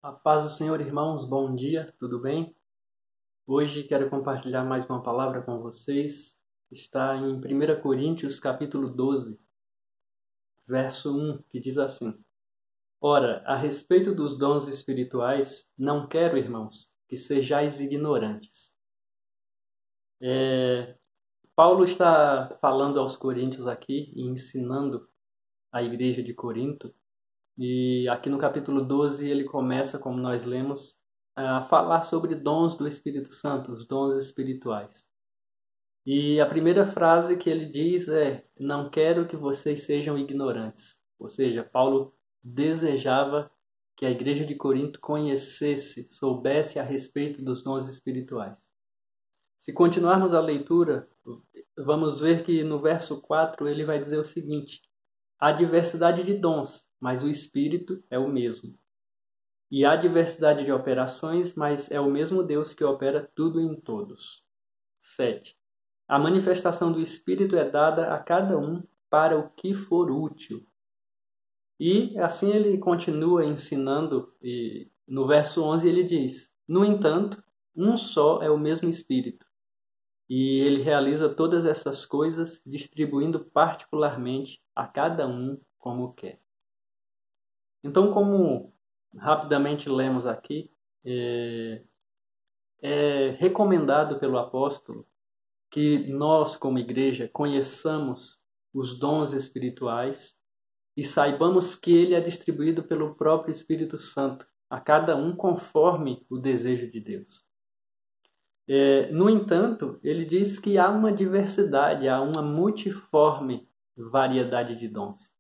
A paz do Senhor, irmãos, bom dia, tudo bem? Hoje quero compartilhar mais uma palavra com vocês. Está em 1 Coríntios, capítulo 12, verso 1, que diz assim: Ora, a respeito dos dons espirituais, não quero, irmãos, que sejais ignorantes. Paulo está falando aos coríntios aqui e ensinando a igreja de Corinto. E aqui no capítulo 12 ele começa, como nós lemos, a falar sobre dons do Espírito Santo, os dons espirituais. E a primeira frase que ele diz é: Não quero que vocês sejam ignorantes. Ou seja, Paulo desejava que a igreja de Corinto conhecesse, soubesse a respeito dos dons espirituais. Se continuarmos a leitura, vamos ver que no verso 4 ele vai dizer o seguinte: Há diversidade de dons, mas o Espírito é o mesmo. E há diversidade de operações, mas é o mesmo Deus que opera tudo em todos. 7. A manifestação do Espírito é dada a cada um para o que for útil. E assim ele continua ensinando, e no verso 11 ele diz: No entanto, um só é o mesmo Espírito, e ele realiza todas essas coisas, distribuindo particularmente a cada um como quer. Então, como rapidamente lemos aqui, é recomendado pelo apóstolo que nós, como igreja, conheçamos os dons espirituais e saibamos que ele é distribuído pelo próprio Espírito Santo, a cada um conforme o desejo de Deus. No entanto, ele diz que há uma diversidade, há uma multiforme variedade de dons.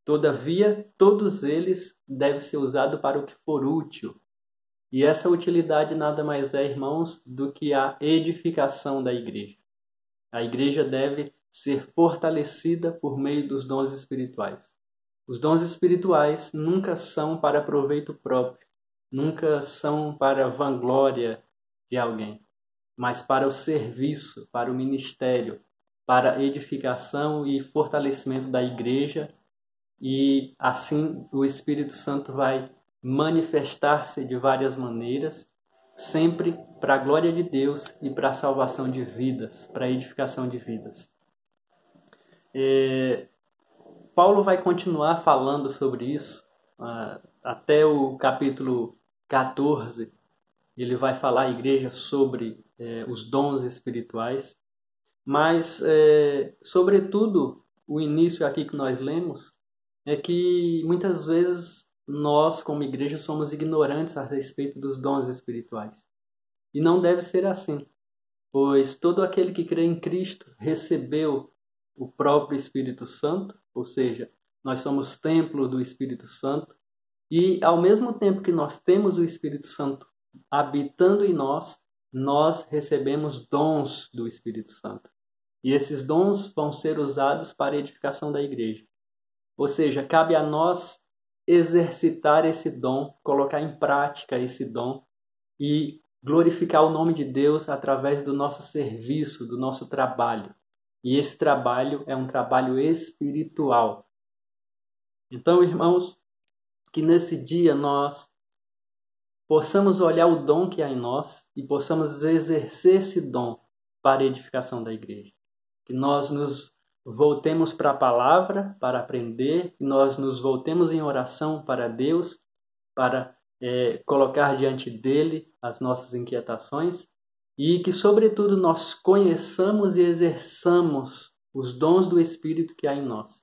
Todavia, todos eles devem ser usados para o que for útil. E essa utilidade nada mais é, irmãos, do que a edificação da igreja. A igreja deve ser fortalecida por meio dos dons espirituais. Os dons espirituais nunca são para proveito próprio, nunca são para a vanglória de alguém, mas para o serviço, para o ministério, para a edificação e fortalecimento da igreja, e assim o Espírito Santo vai manifestar-se de várias maneiras, sempre para a glória de Deus e para a salvação de vidas, para a edificação de vidas. Paulo vai continuar falando sobre isso até o capítulo 14. Ele vai falar à igreja sobre os dons espirituais, mas, sobretudo, o início aqui que nós lemos é que muitas vezes nós, como igreja, somos ignorantes a respeito dos dons espirituais. E não deve ser assim, pois todo aquele que crê em Cristo recebeu o próprio Espírito Santo, ou seja, nós somos templo do Espírito Santo, e ao mesmo tempo que nós temos o Espírito Santo habitando em nós, nós recebemos dons do Espírito Santo. E esses dons vão ser usados para a edificação da igreja. Ou seja, cabe a nós exercitar esse dom, colocar em prática esse dom e glorificar o nome de Deus através do nosso serviço, do nosso trabalho. E esse trabalho é um trabalho espiritual. Então, irmãos, que nesse dia nós possamos olhar o dom que há em nós e possamos exercer esse dom para a edificação da igreja. Que nós nos voltemos para a palavra para aprender, que nós nos voltemos em oração para Deus, para colocar diante dele as nossas inquietações e que, sobretudo, nós conheçamos e exerçamos os dons do Espírito que há em nós,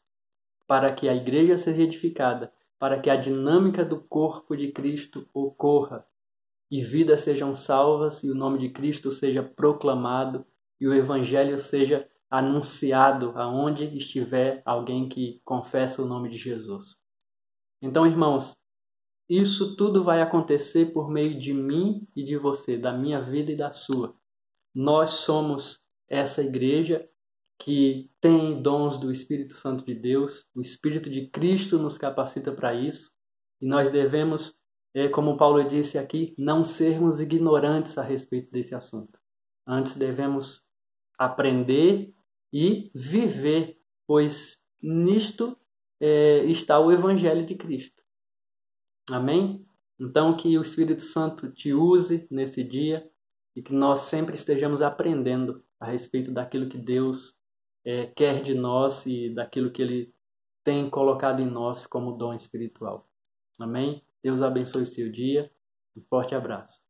para que a igreja seja edificada, para que a dinâmica do corpo de Cristo ocorra e vidas sejam salvas e o nome de Cristo seja proclamado e o Evangelho seja anunciado aonde estiver alguém que confessa o nome de Jesus. Então, irmãos, isso tudo vai acontecer por meio de mim e de você, da minha vida e da sua. Nós somos essa igreja que tem dons do Espírito Santo de Deus, o Espírito de Cristo nos capacita para isso, e nós devemos, como Paulo disse aqui, não sermos ignorantes a respeito desse assunto. Antes devemos aprender e viver, pois nisto está o Evangelho de Cristo. Amém? Então, que o Espírito Santo te use nesse dia e que nós sempre estejamos aprendendo a respeito daquilo que Deus quer de nós e daquilo que Ele tem colocado em nós como dom espiritual. Amém? Deus abençoe o seu dia. Um forte abraço.